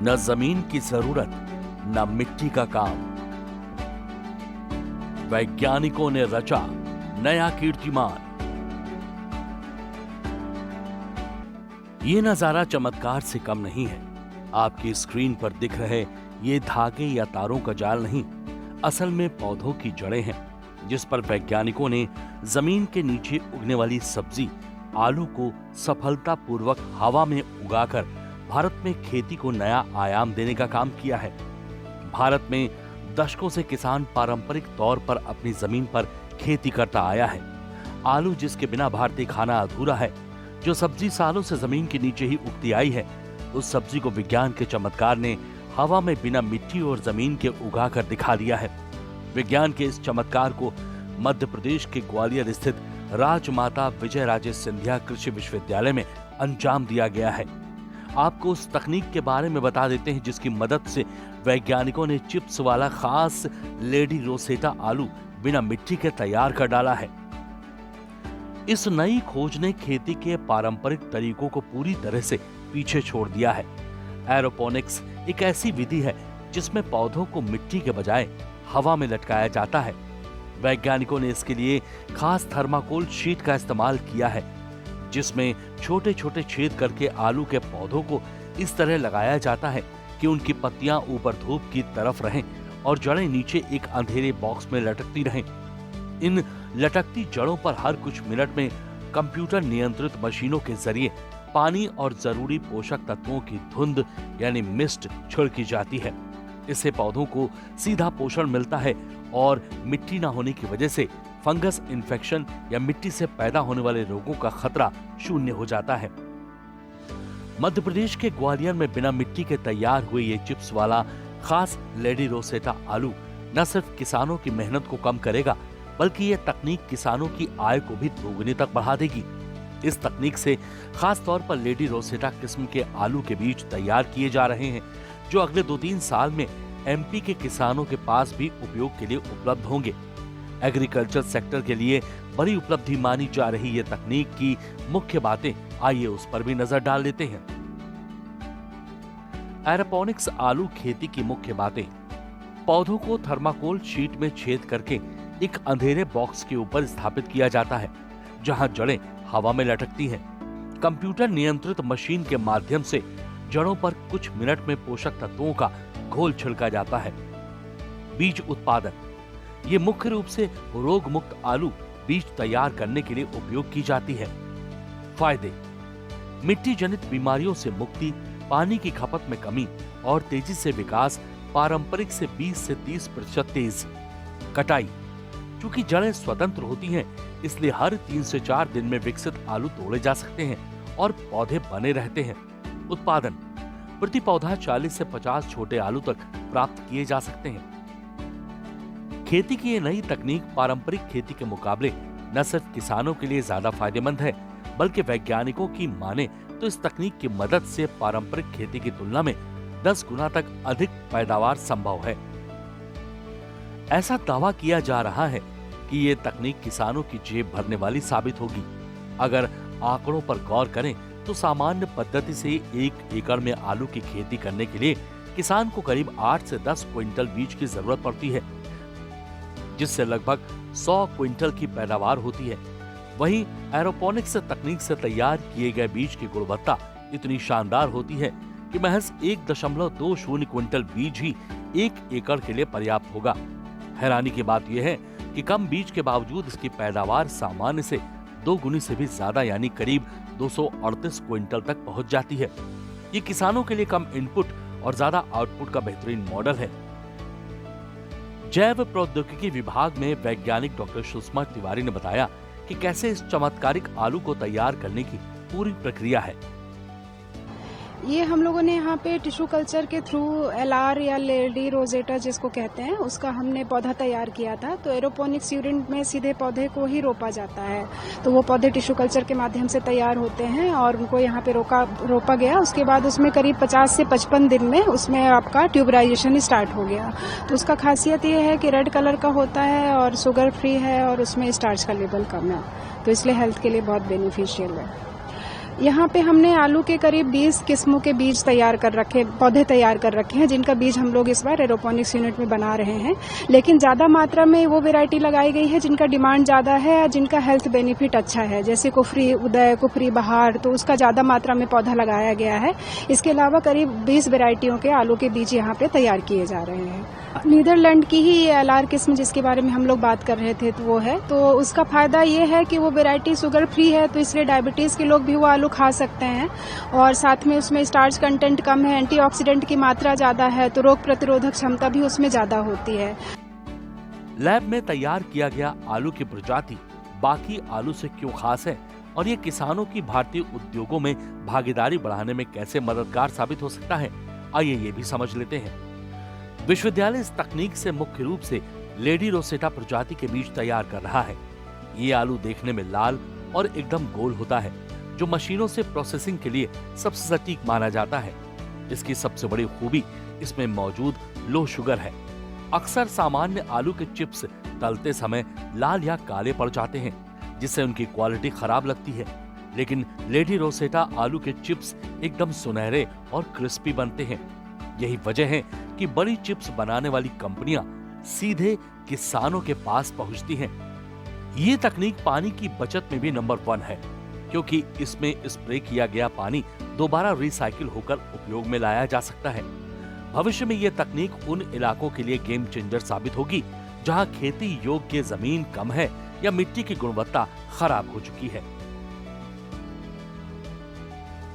न जमीन की जरूरत, न मिट्टी का काम। वैज्ञानिकों ने रचा नया कीर्तिमान। ये नजारा चमत्कार से कम नहीं है। आपकी स्क्रीन पर दिख रहे ये धागे या तारों का जाल नहीं, असल में पौधों की जड़ें हैं, जिस पर वैज्ञानिकों ने जमीन के नीचे उगने वाली सब्जी आलू को सफलतापूर्वक हवा में उगाकर भारत में खेती को नया आयाम देने का काम किया है। भारत में दशकों से किसान पारंपरिक तौर पर अपनी जमीन पर खेती करता आया है। आलू जिसके बिना भारतीय खाना अधूरा है, जो सब्जी सालों से जमीन के नीचे ही उगती आई है, उस सब्जी को विज्ञान के चमत्कार ने हवा में बिना मिट्टी और जमीन के उगा कर दिखा दिया है। विज्ञान के इस चमत्कार को मध्य प्रदेश के ग्वालियर स्थित राजमाता विजयराजे सिंधिया कृषि विश्वविद्यालय में अंजाम दिया गया है। आपको उस तकनीक के बारे में बता देते हैं जिसकी मदद से वैज्ञानिकों ने चिप्स वाला खास लेडी रोसेटा आलू बिना मिट्टी के तैयार कर डाला है। इस नई खोज ने खेती के पारंपरिक तरीकों को पूरी तरह से पीछे छोड़ दिया है। एरोपोनिक्स एक ऐसी विधि है जिसमें पौधों को मिट्टी के बजाय हवा में लटकाया जाता है। वैज्ञानिकों ने इसके लिए खास थर्माकोल शीट का इस्तेमाल किया है, जिसमें छोटे छोटे छेद करके आलू के पौधों को इस तरह लगाया जाता है कि उनकी पत्तियां ऊपर धूप की तरफ रहें और जड़ें नीचे एक अंधेरे बॉक्स में लटकती रहें। इन लटकती जड़ों पर हर कुछ मिनट में कंप्यूटर नियंत्रित मशीनों के जरिए पानी और जरूरी पोषक तत्वों की धुंध यानी मिस्ट छिड़की जाती है। इससे पौधों को सीधा पोषण मिलता है और मिट्टी न होने की वजह से फंगस इन्फेक्शन या मिट्टी से पैदा होने वाले रोगों का खतरा शून्य हो जाता है। मध्य प्रदेश के ग्वालियर में बिना मिट्टी के तैयार हुए ये चिप्स वाला खास लेडी रोसेटा आलू न सिर्फ किसानों की मेहनत को कम करेगा, बल्कि ये तकनीक किसानों की आय को भी दोगुनी तक बढ़ा देगी। इस तकनीक से खास तौर पर लेडी रोसेटा किस्म के आलू के बीज तैयार किए जा रहे हैं, जो अगले 2-3 साल में एमपी के किसानों के पास भी उपयोग के लिए उपलब्ध होंगे। एग्रीकल्चर सेक्टर के लिए बड़ी उपलब्धि मानी जा रही ये तकनीक की मुख्य बातें, आइए उस पर भी नजर डाल लेते हैं। एरोपोनिक्स आलू खेती की मुख्य बातें। पौधों को थर्माकोल शीट में छेद करके एक अंधेरे बॉक्स के ऊपर स्थापित किया जाता है, जहां जड़ें हवा में लटकती हैं। कंप्यूटर नियंत्रित मशीन के माध्यम से जड़ों पर कुछ मिनट में पोषक तत्वों का घोल छिड़का जाता है। बीज उत्पादन। ये मुख्य रूप से रोग मुक्त आलू बीज तैयार करने के लिए उपयोग की जाती है। फायदे। मिट्टी जनित बीमारियों से मुक्ति, पानी की खपत में कमी और तेजी से विकास, पारंपरिक से 20 से 30% तेज। कटाई। चूंकि जड़ें स्वतंत्र होती हैं, इसलिए हर 3 से 4 दिन में विकसित आलू तोड़े जा सकते हैं और पौधे बने रहते हैं। उत्पादन। प्रति पौधा 40 से 50 छोटे आलू तक प्राप्त किए जा सकते हैं। खेती की ये नई तकनीक पारंपरिक खेती के मुकाबले न सिर्फ किसानों के लिए ज्यादा फायदेमंद है, बल्कि वैज्ञानिकों की माने तो इस तकनीक की मदद से पारंपरिक खेती की तुलना में 10 गुना तक अधिक पैदावार संभव है। ऐसा दावा किया जा रहा है कि ये तकनीक किसानों की जेब भरने वाली साबित होगी। अगर आंकड़ों पर गौर करें तो सामान्य पद्धति से 1 एकड़ में आलू की खेती करने के लिए किसान को करीब 8 से 10 क्विंटल बीज की जरूरत पड़ती है, जिससे लगभग 100 क्विंटल की पैदावार होती है। वहीं एरोपोनिक्स तकनीक से तैयार किए गए बीज की गुणवत्ता इतनी शानदार होती है कि महज 1.20 क्विंटल बीज ही 1 एकड़ के लिए पर्याप्त होगा। हैरानी की बात यह है कि कम बीज के बावजूद इसकी पैदावार सामान्य से 2 गुनी से भी ज्यादा यानी करीब 238 क्विंटल तक पहुंच जाती है। ये किसानों के लिए कम इनपुट और ज्यादा आउटपुट का बेहतरीन मॉडल है। जैव प्रौद्योगिकी विभाग में वैज्ञानिक डॉक्टर सुषमा तिवारी ने बताया कि कैसे इस चमत्कारिक आलू को तैयार करने की पूरी प्रक्रिया है। ये हम लोगों ने यहाँ पे टिश्यू कल्चर के थ्रू LR या लेडी रोजेटा जिसको कहते हैं, उसका हमने पौधा तैयार किया था। तो एरोपोनिक्स यूनिट में सीधे पौधे को ही रोपा जाता है, तो वो पौधे टिश्यू कल्चर के माध्यम से तैयार होते हैं और उनको यहाँ पे रोपा गया। उसके बाद उसमें करीब 50 से 55 दिन में उसमें आपका ट्यूबराइजेशन स्टार्ट हो गया। तो उसका खासियत ये है कि रेड कलर का होता है और शुगर फ्री है और उसमें स्टार्च का लेवल कम है, तो इसलिए हेल्थ के लिए बहुत बेनिफिशियल है। यहाँ पे हमने आलू के करीब 20 किस्मों के बीज पौधे तैयार कर रखे हैं, जिनका बीज हम लोग इस बार एरोपोनिक्स यूनिट में बना रहे हैं। लेकिन ज्यादा मात्रा में वो वैरायटी लगाई गई है जिनका डिमांड ज्यादा है, जिनका हेल्थ बेनिफिट अच्छा है, जैसे कुफरी उदय, कुफरी बहार, तो उसका ज्यादा मात्रा में पौधा लगाया गया है। इसके अलावा करीब 20 वैरायटियों के आलू के बीज यहाँ पे तैयार किए जा रहे हैं। नीदरलैंड की ही एलआर किस्म जिसके बारे में हम लोग बात कर रहे थे, तो वो है, तो उसका फायदा ये है कि वो वैरायटी शुगर फ्री है, तो इसलिए डायबिटीज के लोग भी वो आलू खा सकते हैं। और साथ में उसमें स्टार्च कंटेंट कम है, एंटीऑक्सीडेंट की मात्रा ज्यादा है, तो रोग प्रतिरोधक क्षमता भी उसमें ज्यादा होती है। लैब में तैयार किया गया आलू की प्रजाति बाकी आलू से क्यों खास है और ये किसानों की भारतीय उद्योगों में भागीदारी बढ़ाने में कैसे मददगार साबित हो सकता है, आइए ये भी समझ लेते हैं। विश्वविद्यालय इस तकनीक से मुख्य रूप से लेडी रोसेटा प्रजाति के बीज तैयार कर रहा है। ये आलू देखने में लाल और एकदम गोल होता है, जो मशीनों से प्रोसेसिंग के लिए सबसे सटीक माना जाता है। इसकी सबसे बड़ी खूबी इसमें मौजूद लो शुगर है। अक्सर सामान्य आलू के चिप्स तलते समय लाल या काले पड़ जाते हैं, जिससे उनकी क्वालिटी खराब लगती है। लेकिन लेडी रोसेटा आलू के चिप्स एकदम सुनहरे और क्रिस्पी बनते हैं। यही वजह है कि बड़ी चिप्स बनाने वाली कंपनियां सीधे किसानों के पास पहुंचती हैं। ये तकनीक पानी की बचत में भी नंबर 1 है, क्योंकि इसमें स्प्रे किया गया पानी दोबारा रिसाइकिल होकर उपयोग में लाया जा सकता है। भविष्य में ये तकनीक उन इलाकों के लिए गेम चेंजर साबित होगी जहां खेती योग्य जमीन कम है या मिट्टी की गुणवत्ता खराब हो चुकी है।